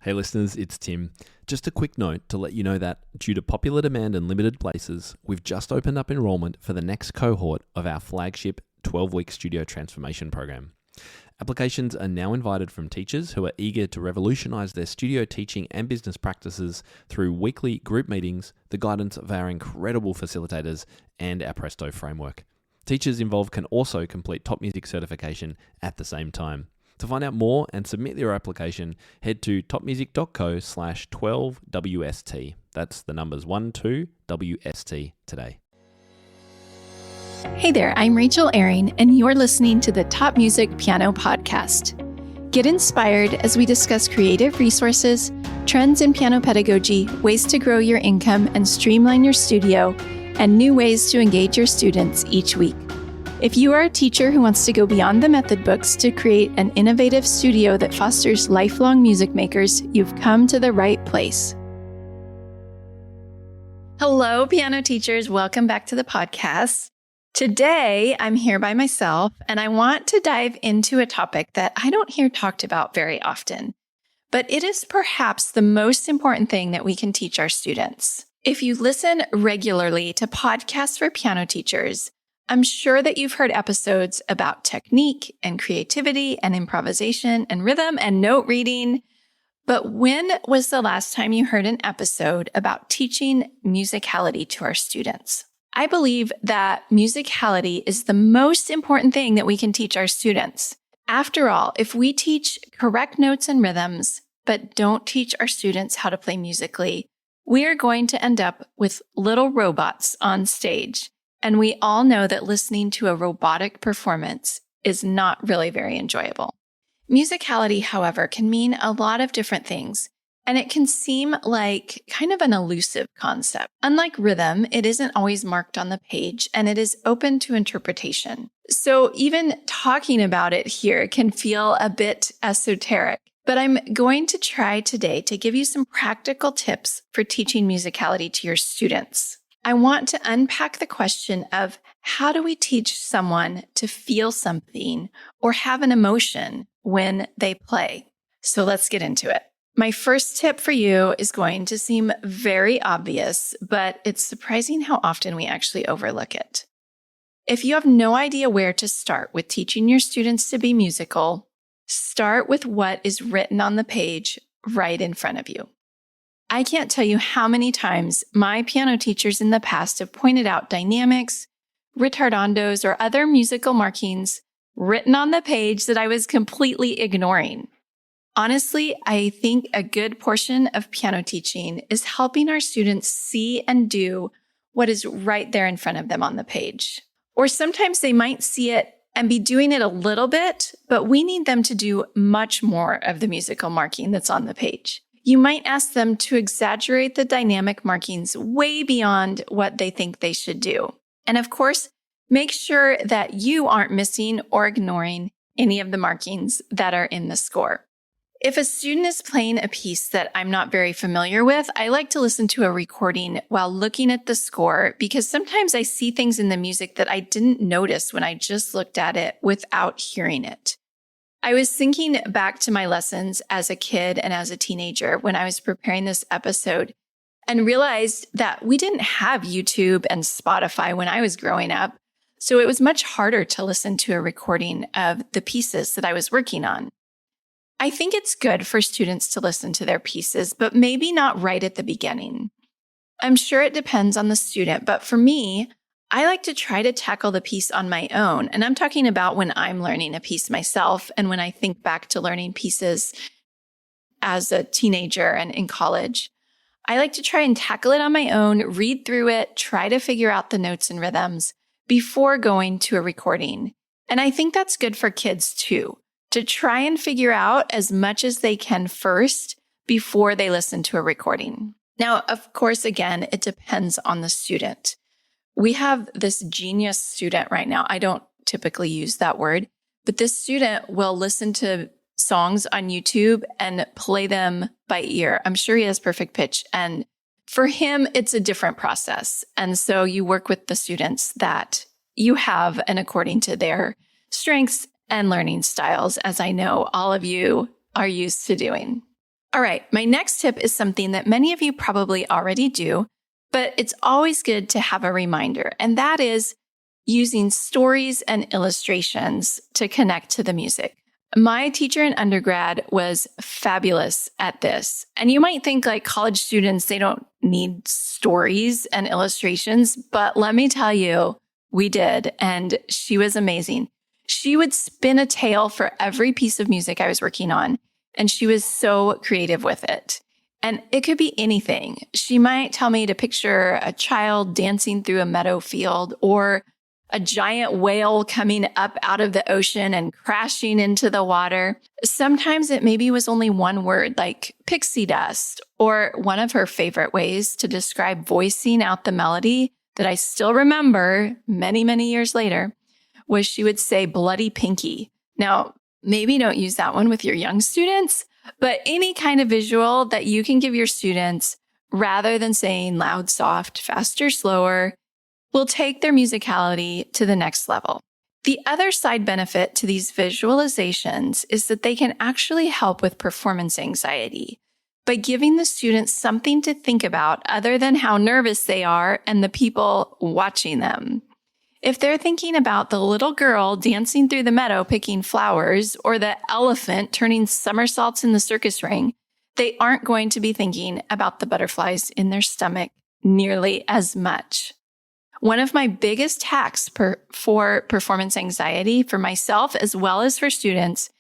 Hey listeners, it's Tim. Just a quick note to let you know that due to popular demand and limited places, we've just opened up enrollment for the next cohort of our flagship 12-week studio transformation program. Applications are now invited from teachers who are eager to revolutionize their studio teaching and business practices through weekly group meetings, the guidance of our incredible facilitators, and our Presto framework. Teachers involved can also complete top music certification at the same time. To find out more and submit your application, head to topmusic.co/12WST. That's the numbers 12WST today. Hey there, I'm Rachel Ehring, and you're listening to the Top Music Piano Podcast. Get inspired as we discuss creative resources, trends in piano pedagogy, ways to grow your income and streamline your studio, and new ways to engage your students each week. If you are a teacher who wants to go beyond the method books to create an innovative studio that fosters lifelong music makers, you've come to the right place. Hello, piano teachers. Welcome back to the podcast. Today, I'm here by myself, and I want to dive into a topic that I don't hear talked about very often, but it is perhaps the most important thing that we can teach our students. If you listen regularly to podcasts for piano teachers, I'm sure that you've heard episodes about technique and creativity and improvisation and rhythm and note reading. But when was the last time you heard an episode about teaching musicality to our students? I believe that musicality is the most important thing that we can teach our students. After all, if we teach correct notes and rhythms, but don't teach our students how to play musically, we are going to end up with little robots on stage. And we all know that listening to a robotic performance is not really very enjoyable. Musicality, however, can mean a lot of different things, and it can seem like kind of an elusive concept. Unlike rhythm, it isn't always marked on the page, and it is open to interpretation. So even talking about it here can feel a bit esoteric, but I'm going to try today to give you some practical tips for teaching musicality to your students. I want to unpack the question of how do we teach someone to feel something or have an emotion when they play? So let's get into it. My first tip for you is going to seem very obvious, but it's surprising how often we actually overlook it. If you have no idea where to start with teaching your students to be musical, start with what is written on the page right in front of you. I can't tell you how many times my piano teachers in the past have pointed out dynamics, ritardandos, or other musical markings written on the page that I was completely ignoring. Honestly, I think a good portion of piano teaching is helping our students see and do what is right there in front of them on the page. Or sometimes they might see it and be doing it a little bit, but we need them to do much more of the musical marking that's on the page. You might ask them to exaggerate the dynamic markings way beyond what they think they should do. And of course, make sure that you aren't missing or ignoring any of the markings that are in the score. If a student is playing a piece that I'm not very familiar with, I like to listen to a recording while looking at the score because sometimes I see things in the music that I didn't notice when I just looked at it without hearing it. I was thinking back to my lessons as a kid and as a teenager when I was preparing this episode and realized that we didn't have YouTube and Spotify when I was growing up, so it was much harder to listen to a recording of the pieces that I was working on. I think it's good for students to listen to their pieces, but maybe not right at the beginning. I'm sure it depends on the student, but for me, I like to try to tackle the piece on my own, and I'm talking about when I'm learning a piece myself and when I think back to learning pieces as a teenager and in college. I like to try and tackle it on my own, read through it, try to figure out the notes and rhythms before going to a recording. And I think that's good for kids too, to try and figure out as much as they can first before they listen to a recording. Now, of course, again, it depends on the student. We have this genius student right now. I don't typically use that word, but this student will listen to songs on YouTube and play them by ear. I'm sure he has perfect pitch. And for him, it's a different process. And so you work with the students that you have and according to their strengths and learning styles, as I know all of you are used to doing. All right, my next tip is something that many of you probably already do, but it's always good to have a reminder, and that is using stories and illustrations to connect to the music. My teacher in undergrad was fabulous at this. And you might think like college students, they don't need stories and illustrations, but let me tell you, we did. And she was amazing. She would spin a tale for every piece of music I was working on. And she was so creative with it. And it could be anything. She might tell me to picture a child dancing through a meadow field, or a giant whale coming up out of the ocean and crashing into the water. Sometimes it maybe was only one word, like pixie dust, or one of her favorite ways to describe voicing out the melody that I still remember many, many years later was she would say bloody pinky. Now, maybe don't use that one with your young students, but any kind of visual that you can give your students rather than saying loud, soft, faster, slower, will take their musicality to the next level. The other side benefit to these visualizations is that they can actually help with performance anxiety by giving the students something to think about other than how nervous they are and the people watching them. If they're thinking about the little girl dancing through the meadow picking flowers, or the elephant turning somersaults in the circus ring, they aren't going to be thinking about the butterflies in their stomach nearly as much. One of my biggest hacks for performance anxiety for myself as well as for students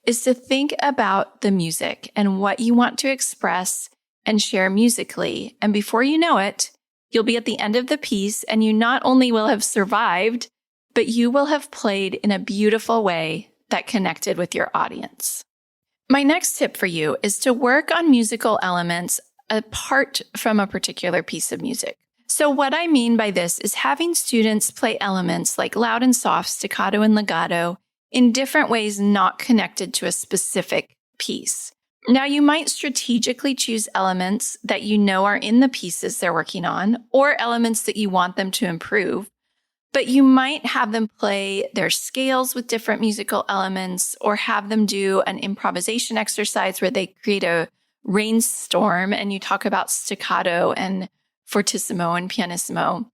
is to think about the music and what you want to express and share musically. And before you know it, you'll be at the end of the piece and you not only will have survived, but you will have played in a beautiful way that connected with your audience. My next tip for you is to work on musical elements apart from a particular piece of music. So what I mean by this is having students play elements like loud and soft, staccato and legato in different ways not connected to a specific piece. Now, you might strategically choose elements that you know are in the pieces they're working on, or elements that you want them to improve, but you might have them play their scales with different musical elements, or have them do an improvisation exercise where they create a rainstorm and you talk about staccato and fortissimo and pianissimo.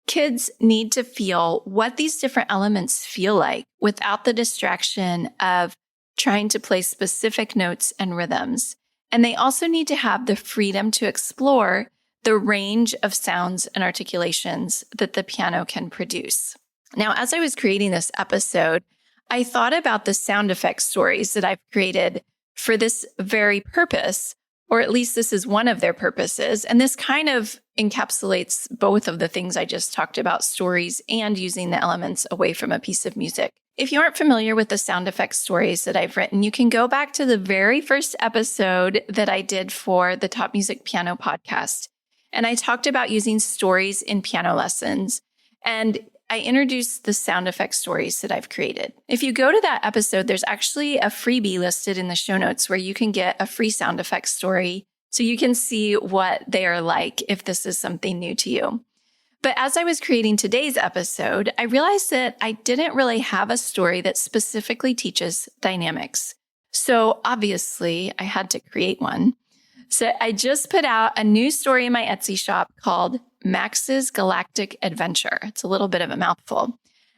Kids need to feel what these different elements feel like without the distraction of trying to play specific notes and rhythms. And they also need to have the freedom to explore the range of sounds and articulations that the piano can produce. Now, as I was creating this episode, I thought about the sound effect stories that I've created for this very purpose, or at least this is one of their purposes. And this kind of encapsulates both of the things I just talked about, stories and using the elements away from a piece of music. If you aren't familiar with the sound effects stories that I've written, you can go back to the very first episode that I did for the Top Music Piano podcast. And I talked about using stories in piano lessons. And I introduced the sound effects stories that I've created. If you go to that episode, there's actually a freebie listed in the show notes where you can get a free sound effects story so you can see what they are like if this is something new to you. But as I was creating today's episode, I realized that I didn't really have a story that specifically teaches dynamics. So obviously, I had to create one. So I just put out a new story in my Etsy shop called Max's Galactic Adventure. It's a little bit of a mouthful.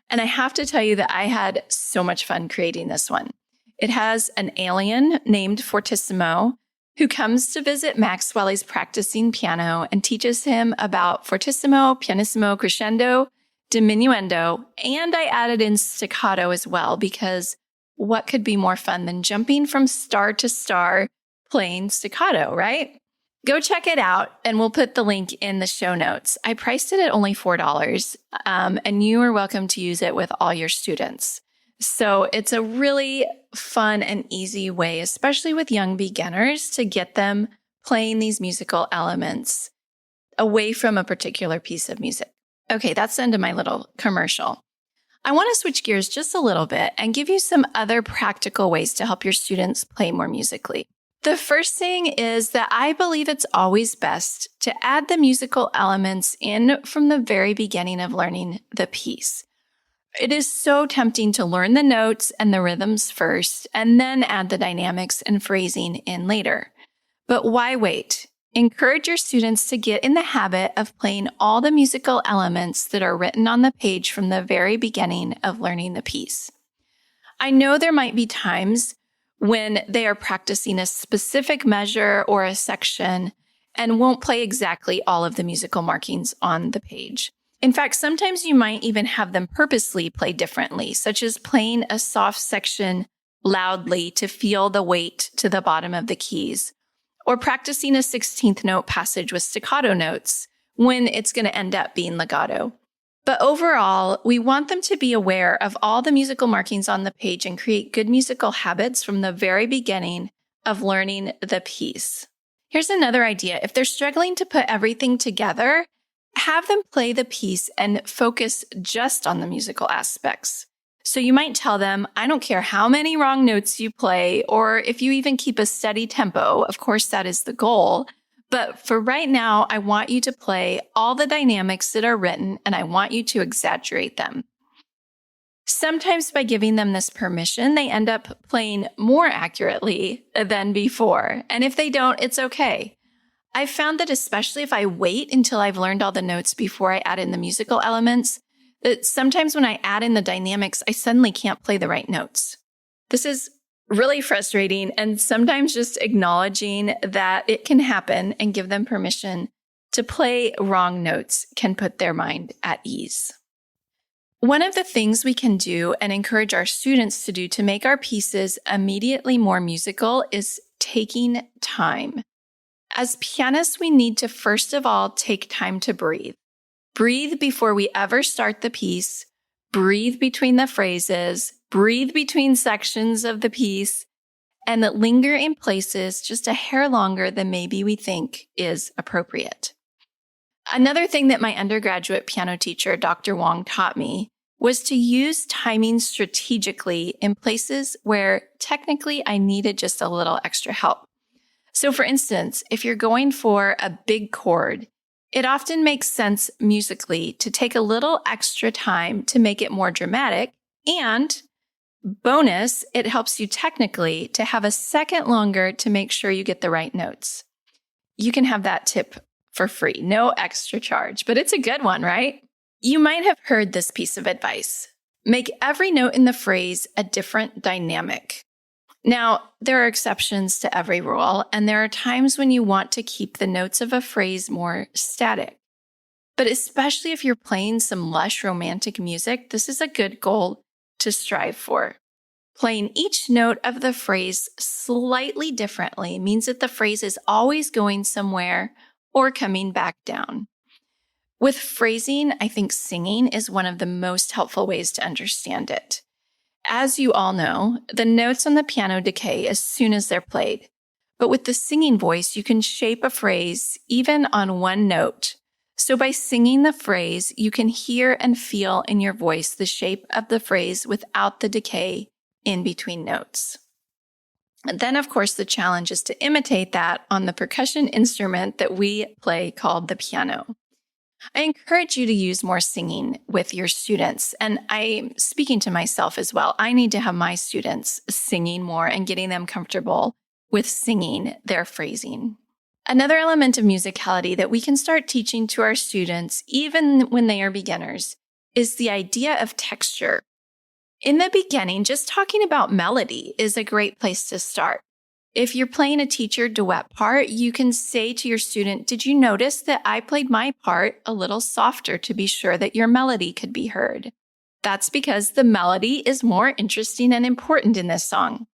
And I have to tell you that I had so much fun creating this one. It has an alien named Fortissimo who comes to visit Max while he's practicing piano and teaches him about fortissimo, pianissimo, crescendo, diminuendo, and I added in staccato as well, because what could be more fun than jumping from star to star playing staccato, right? Go check it out, and we'll put the link in the show notes. I priced it at only $4, and you are welcome to use it with all your students. So it's a really fun and easy way, especially with young beginners, to get them playing these musical elements away from a particular piece of music. Okay, that's the end of my little commercial. I want to switch gears just a little bit and give you some other practical ways to help your students play more musically. The first thing is that I believe it's always best to add the musical elements in from the very beginning of learning the piece. It is so tempting to learn the notes and the rhythms first, and then add the dynamics and phrasing in later. But why wait? Encourage your students to get in the habit of playing all the musical elements that are written on the page from the very beginning of learning the piece. I know there might be times when they are practicing a specific measure or a section and won't play exactly all of the musical markings on the page. In fact, sometimes you might even have them purposely play differently, such as playing a soft section loudly to feel the weight to the bottom of the keys, or practicing a 16th note passage with staccato notes when it's going to end up being legato. But overall, we want them to be aware of all the musical markings on the page and create good musical habits from the very beginning of learning the piece. Here's another idea. If they're struggling to put everything together, have them play the piece and focus just on the musical aspects. So you might tell them, I don't care how many wrong notes you play, or if you even keep a steady tempo. Of course, that is the goal. But for right now, I want you to play all the dynamics that are written, and I want you to exaggerate them. Sometimes by giving them this permission, they end up playing more accurately than before. And if they don't, it's okay. I've found that especially if I wait until I've learned all the notes before I add in the musical elements, that sometimes when I add in the dynamics, I suddenly can't play the right notes. This is really frustrating, and sometimes just acknowledging that it can happen and give them permission to play wrong notes can put their mind at ease. One of the things we can do and encourage our students to do to make our pieces immediately more musical is taking time. As pianists, we need to first of all take time to breathe. Breathe before we ever start the piece. Breathe between the phrases. Breathe between sections of the piece. And linger in places just a hair longer than maybe we think is appropriate. Another thing that my undergraduate piano teacher, Dr. Wong, taught me was to use timing strategically in places where technically I needed just a little extra help. So for instance, if you're going for a big chord, it often makes sense musically to take a little extra time to make it more dramatic, and bonus, it helps you technically to have a second longer to make sure you get the right notes. You can have that tip for free, no extra charge, but it's a good one, right? You might have heard this piece of advice. Make every note in the phrase a different dynamic. Now, there are exceptions to every rule, and there are times when you want to keep the notes of a phrase more static. But especially if you're playing some lush romantic music, this is a good goal to strive for. Playing each note of the phrase slightly differently means that the phrase is always going somewhere or coming back down. With phrasing, I think singing is one of the most helpful ways to understand it. As you all know, the notes on the piano decay as soon as they're played. But with the singing voice, you can shape a phrase even on one note. So by singing the phrase, you can hear and feel in your voice the shape of the phrase without the decay in between notes. And then, of course, the challenge is to imitate that on the percussion instrument that we play called the piano. I encourage you to use more singing with your students, and I'm speaking to myself as well. I need to have my students singing more and getting them comfortable with singing their phrasing. Another element of musicality that we can start teaching to our students, even when they are beginners, is the idea of texture. In the beginning, just talking about melody is a great place to start. If you're playing a teacher duet part, you can say to your student, did you notice that I played my part a little softer to be sure that your melody could be heard? That's because the melody is more interesting and important in this song.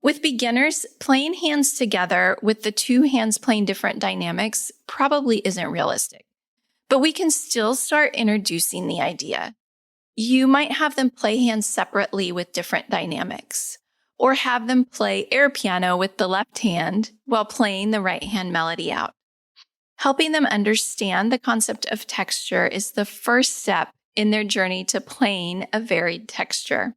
With beginners, playing hands together with the two hands playing different dynamics probably isn't realistic, but we can still start introducing the idea. You might have them play hands separately with different dynamics, or have them play air piano with the left hand while playing the right hand melody out. Helping them understand the concept of texture is the first step in their journey to playing a varied texture.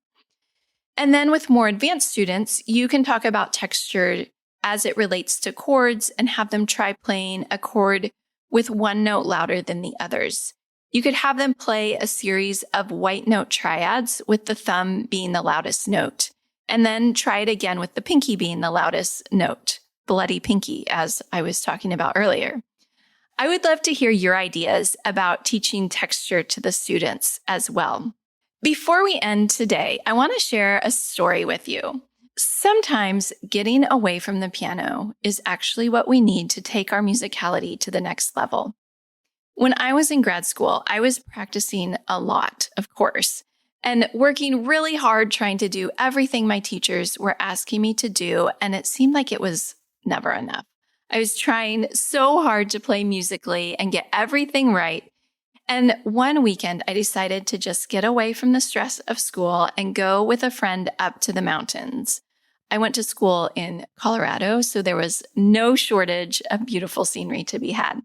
And then with more advanced students, you can talk about texture as it relates to chords and have them try playing a chord with one note louder than the others. You could have them play a series of white note triads with the thumb being the loudest note, and then try it again with the pinky being the loudest note. bloody pinky, as I was talking about earlier. I would love to hear your ideas about teaching texture to the students as well. Before we end today, I want to share a story with you. Sometimes getting away from the piano is actually what we need to take our musicality to the next level. When I was in grad school, I was practicing a lot, of course, and working really hard trying to do everything my teachers were asking me to do, and it seemed like it was never enough. I was trying so hard to play musically and get everything right. And one weekend, I decided to just get away from the stress of school and go with a friend up to the mountains. I went to school in Colorado, so there was no shortage of beautiful scenery to be had.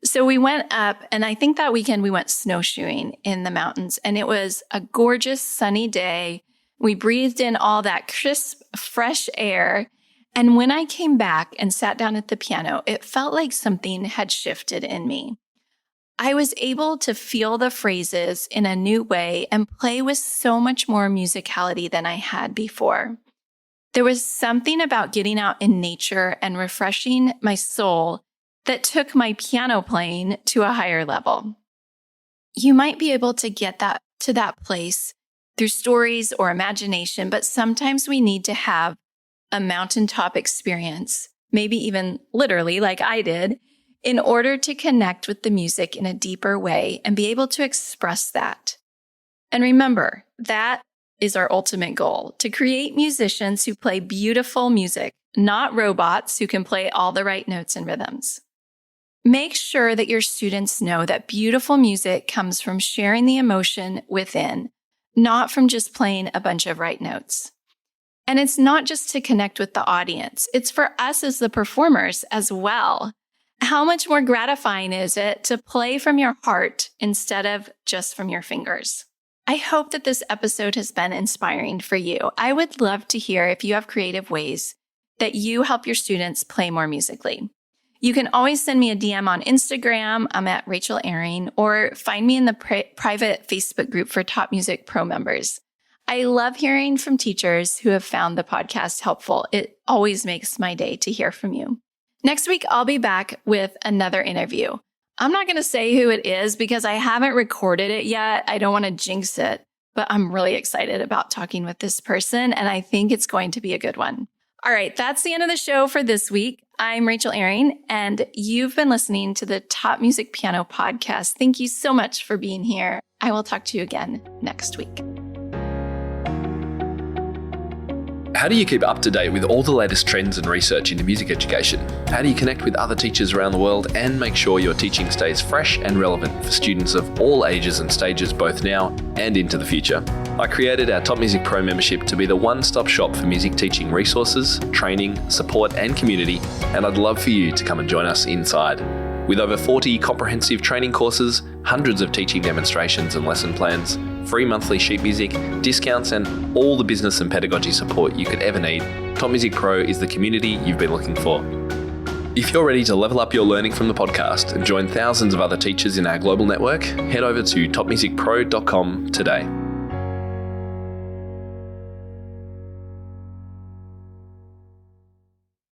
So we went up, and I think that weekend we went snowshoeing in the mountains, and it was a gorgeous sunny day. We breathed in all that crisp, fresh air. And when I came back and sat down at the piano, it felt like something had shifted in me. I was able to feel the phrases in a new way and play with so much more musicality than I had before. There was something about getting out in nature and refreshing my soul that took my piano playing to a higher level. You might be able to get that to that place through stories or imagination, but sometimes we need to have a mountaintop experience, maybe even literally like I did, in order to connect with the music in a deeper way and be able to express that. And remember, that is our ultimate goal, to create musicians who play beautiful music, not robots who can play all the right notes and rhythms. Make sure that your students know that beautiful music comes from sharing the emotion within, not from just playing a bunch of right notes. And it's not just to connect with the audience, it's for us as the performers as well. How much more gratifying is it to play from your heart instead of just from your fingers? I hope that this episode has been inspiring for you. I would love to hear if you have creative ways that you help your students play more musically. You can always send me a DM on Instagram. I'm at Rachel Ehring, or find me in the private Facebook group for Top Music Pro members. I love hearing from teachers who have found the podcast helpful. It always makes my day to hear from you. Next week, I'll be back with another interview. I'm not going to say who it is because I haven't recorded it yet. I don't want to jinx it, but I'm really excited about talking with this person, and I think it's going to be a good one. All right, that's the end of the show for this week. I'm Rachel Ehring, and you've been listening to the Top Music Piano Podcast. Thank you so much for being here. I will talk to you again next week. How do you keep up to date with all the latest trends and research into music education? How do you connect with other teachers around the world and make sure your teaching stays fresh and relevant for students of all ages and stages, both now and into the future? I created our Top Music Pro membership to be the one-stop shop for music teaching resources, training, support, and community, and I'd love for you to come and join us inside. With over 40 comprehensive training courses, hundreds of teaching demonstrations and lesson plans, free monthly sheet music, discounts, and all the business and pedagogy support you could ever need, Top Music Pro is the community you've been looking for. If you're ready to level up your learning from the podcast and join thousands of other teachers in our global network, head over to topmusicpro.com today.